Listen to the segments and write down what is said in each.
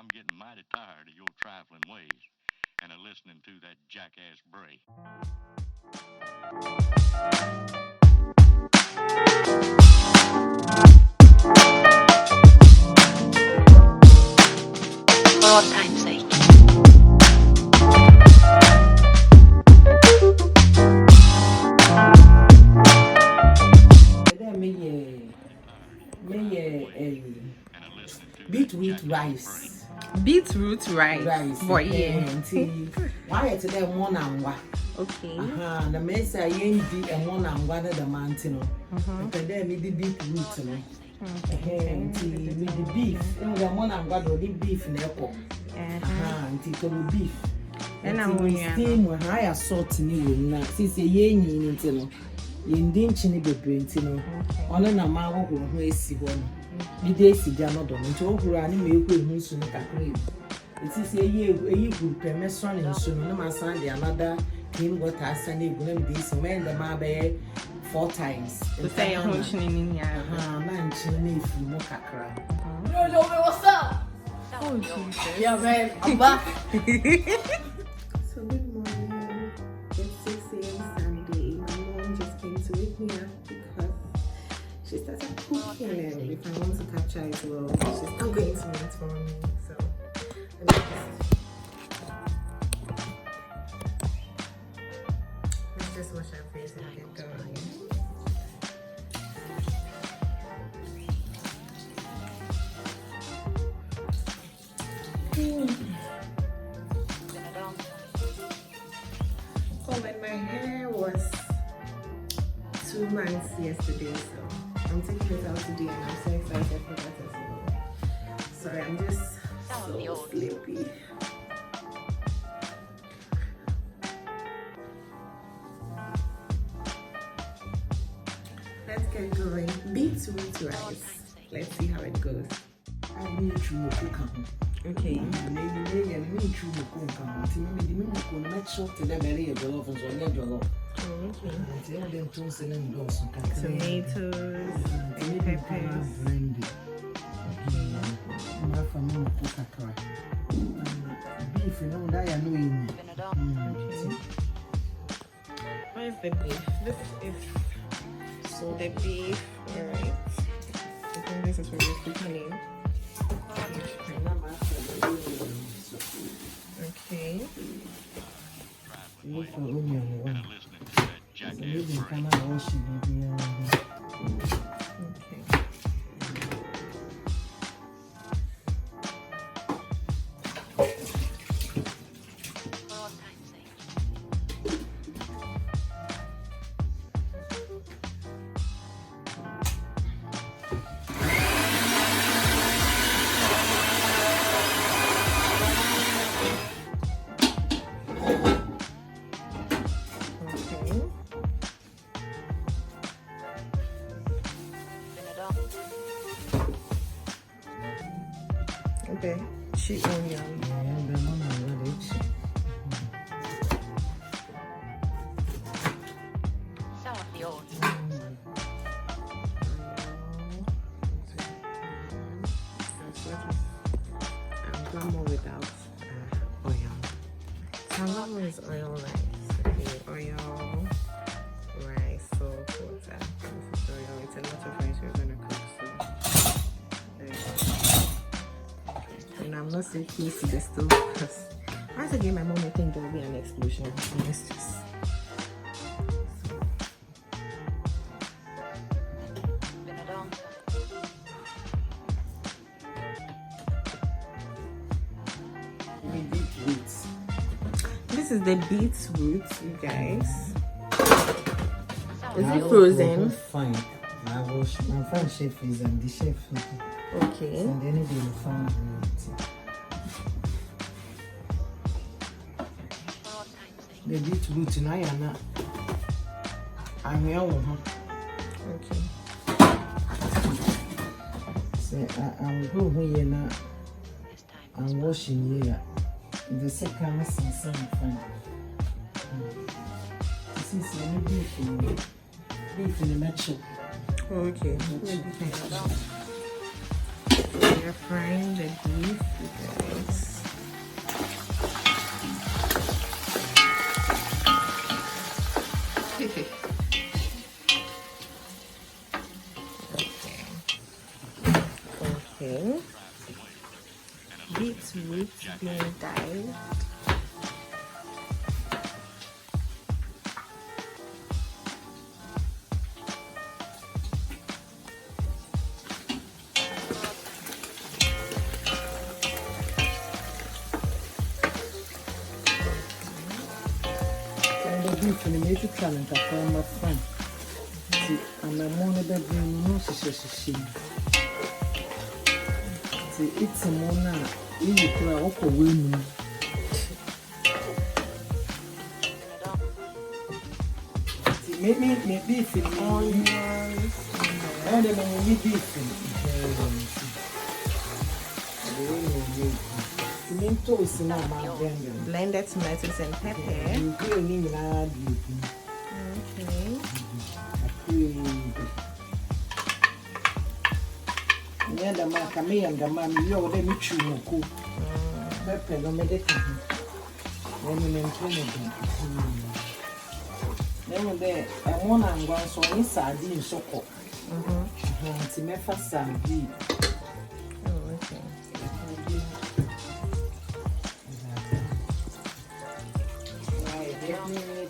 I'm getting mighty tired of your trifling ways and of listening to that jackass Bray. For all time's sake. Beetroot rice. Beetroot rice. Boy, yeah. Why today one and one? Okay. The mesa yen di and one and one of the mountain. And then me the beetroot. And the beef. And the one and one the beef in the airport. And it will beef. And I'm steam when I salt in you. Since a yen in yen dinchini be brintino. On a mamma who is one. The days he did not done to over and make with him soon. It is a year good permission in soon. No man Sunday another came what I send it with this man the mabe 4 times. To say a hunching in ya. Man, chinny if you mock a cry. Yo, what's up? Oh, Jesus. Yeah, man, I'm back. So good morning. It's 6 a.m. Sunday. My mom just came to wake me up because she started cooking, and if I want to capture it well, she's still going to wait for me. So let's just wash our face and get going. Oh, and my hair was 2 months yesterday, so I'm taking it out today, and I'm so excited for that as well. Sorry, I'm just so sleepy. Let's get going. Beetroot rice. Let's see how it goes. I need to cook. Okay. Maybe and me to cook. Maybe make sure to the very jollof and so near jollof. Okay. Tomatoes, Tomatoes and peppers. Blended. Beef, you know, that I know. Okay. Where's the beef? This is so the beef. Alright. I think this is what we're cooking in. Okay. Look for onion one. Listening to that jackass Bray. Okay. For all time's sake. Okay. Okay. Cheap onion. Some of the old. Glamour without oil. Glamour is oil rice. Okay, oil, rice, salt, water. This is oil. It's a lot of rice we're gonna cook. So, and I'm not so close to the stove because once again my mom will think there will be an explosion. So let's just. Been a long time. This is the beetroot, you guys. Some Is of it the old. frozen? Fine. My friend chef is the chef. Okay. And then they will find For all time's sake. the beetroot now. I'm not. I'm here. Okay. Say I'm going here now. This time. I'm washing here. The second is some fun. This is any beef in the metro. Okay. We are frying the beef. Okay. beetroot being dyed. beef and make it challenge a form of fun. See, I'm a money bedroom, no, she. See, it's a mona, you cry, okay, women. See, maybe beef in onions, and then we beef in tomatoes in our blended tomatoes and pepper. Okay. Yeah, the macame and the man, you already meet you. Pepper, no medical. Then you maintain it. Then there, I want to go so in sardine so cold. To make for sardine. Oh, okay.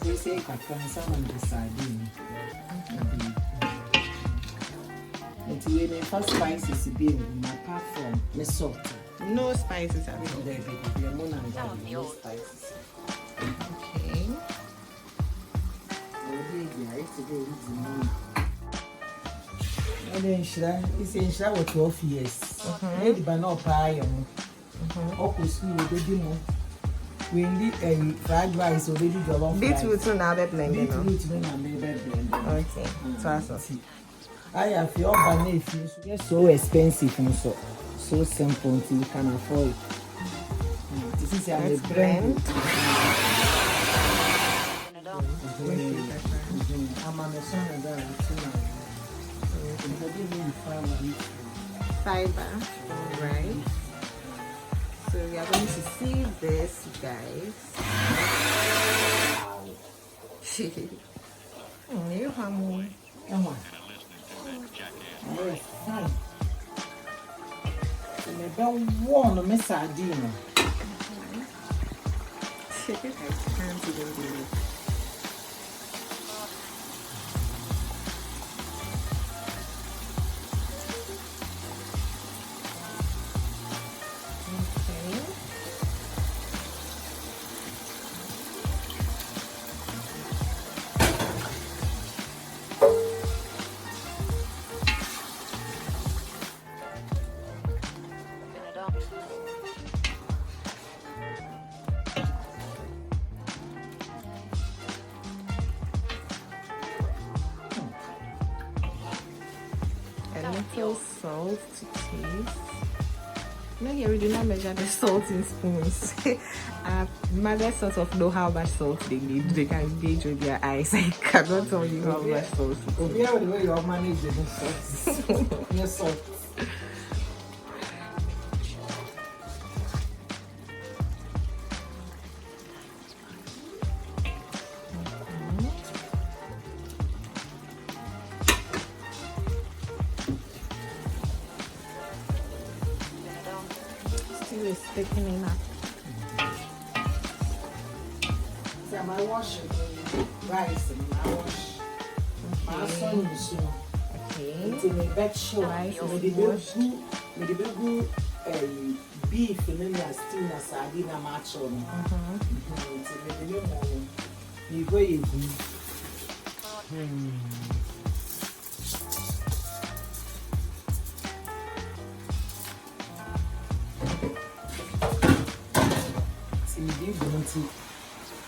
They say I can summon the sardine. And we may first spices being apart from the salt. No spices at all. No spices. Okay. And then it's in shower 12 years. Maybe by no pie. We need a fried rice or baby jollof. Beetroot now that blended. Beetroot now blended. Okay. So I have your banana it's so expensive and so simple until you can afford it. This is a blend. I'm on the sun and that. Fiber, right? So we are going to see this, guys. You have more. Come on. Oh, fine. And I don't want to miss sardine. I can't even believe. Little salt to taste. No, here we do not measure the salt in spoons. Mothers sort of know how much salt they need. They can gauge with their eyes. I cannot tell you how much salt. Yeah, the way you are managing the salt. Yes, salt. Is thickening up. See, I wash rice and I wash my son. Okay. Until the bed show rice with the big beef and then I steam a sardine and match on. Until you go in.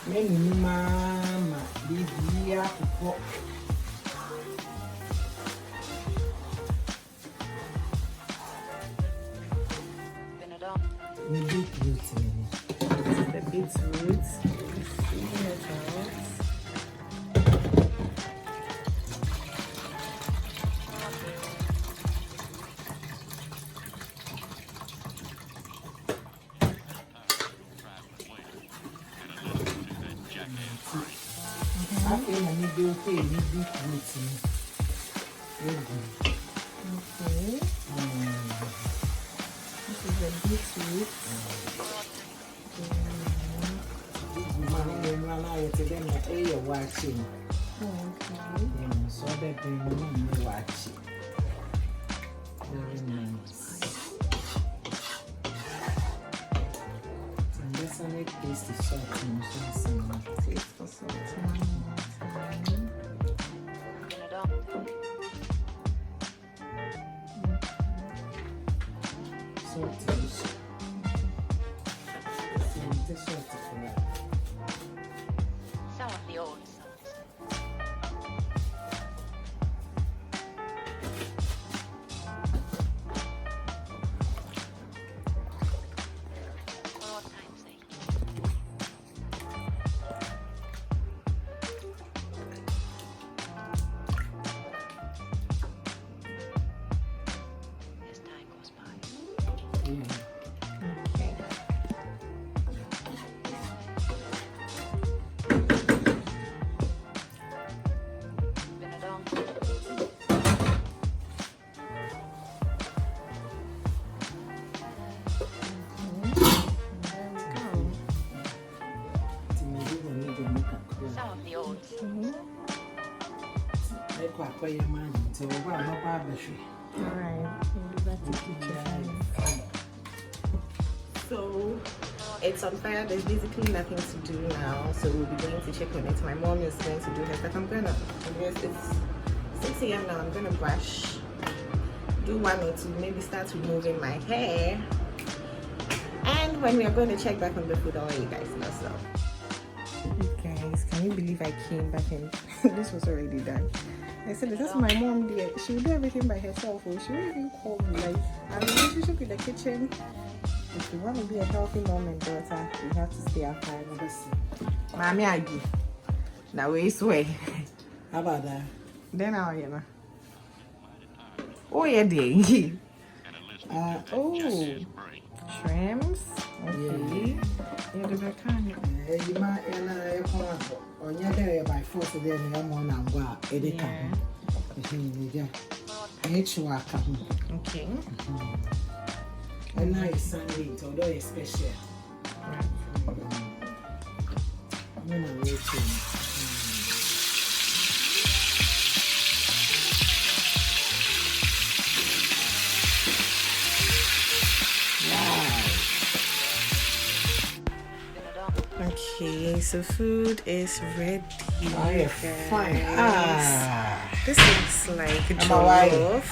Many mama, baby, I cook. We beetroot. The beetroot. Okay. This is a beetroot. Watching. Okay. So that they will watch it. Very nice. And this one make tasty salt and some. Taste for salt one more time. Been adopted. Saltish. Some dish salt for that. Some of the old songs. One more time, say. As time goes by. Yeah. Okay. Been adopted. Some of the old songs. Alright. So it's on fire. There's basically nothing to do now. So we'll be going to check on it. My mom is going to do her stuff. It's 6 a.m. now. I'm gonna brush, do one or two, maybe start removing my hair. And when we are going to check back on the food, I'll let you guys know. So You guys, can you believe I came back and this was already done? I said, this is my mom there. She will do everything by herself. Or she won't even call me. Like, I'm in a relationship with the kitchen. If you want to be a healthy mom and daughter, you have to stay outside. Mommy, I do. Now, we swear. How about that? Then I'll, you know. Oh, yeah, dear. And a listening to that oh. jackass brain. Shrimps. Okay. Yeah, the back on. You might come up on your day by force of them. I'm on and go out. Okay. And now it's Sunday, although it's special. I'm gonna wait for Been adopted. Okay, so food is ready. Oh, yeah, fine. This looks like I'm alright. jollof.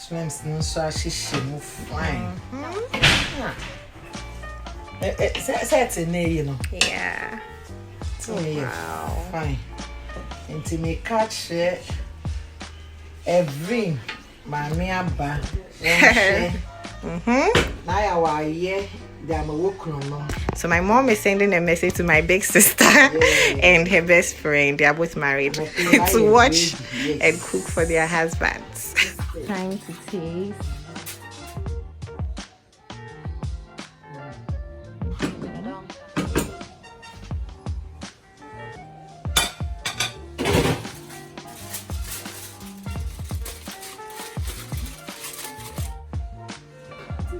Shrimps, no sausage, move fine. That's in there, you know. Yeah. Oh, yeah, Wow. fine. And to make catch it, every mammy abba. Now, I yeah, I'm a walk on. So my mom is sending a message to my big sister and her best friend. They are both married to watch and cook for their husbands. Time to taste. Been adopted.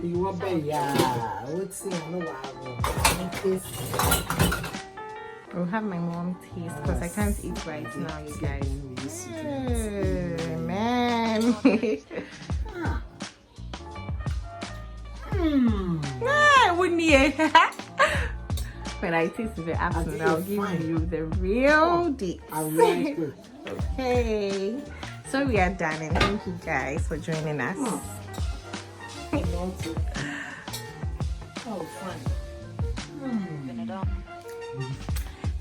You want better, yeah. What's the no? I'll have my mom taste because I can't eat right now, you guys. Man. I wouldn't eat. When I taste the afternoon, I'll give you the real deep. I like it. Okay. So we are done, and thank you guys for joining us. Oh, fine. Been adopted.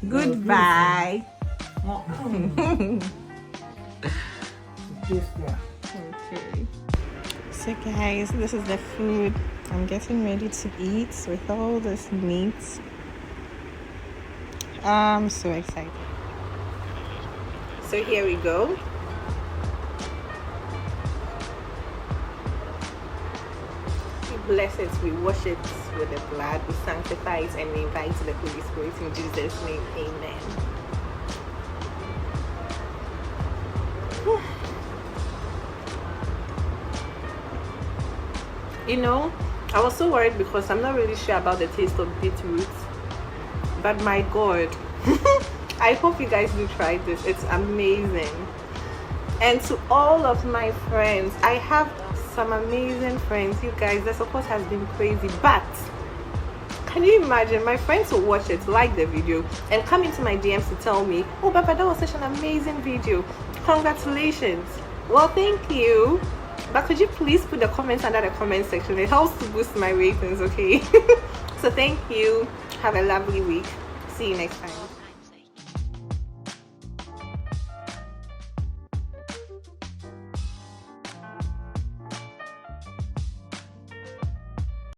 Goodbye. Okay. So guys, this is the food I'm getting ready to eat with all this meat. I'm so excited. So here we go. We bless it, we wash it with the blood, we sanctify it, and we invite the Holy Spirit in Jesus' name. Amen. You know, I was so worried because I'm not really sure about the taste of beetroot, but my god, I hope you guys do try this. It's amazing. And to all of my friends, I have some amazing friends. You guys, the support has been crazy, but can you imagine my friends will watch it, like the video, and come into my DMs to tell me, oh Baba, that was such an amazing video, congratulations. Well, thank you, but could you please put the comments under the comment section? It helps to boost my ratings, okay? So thank you, have a lovely week, see you next time.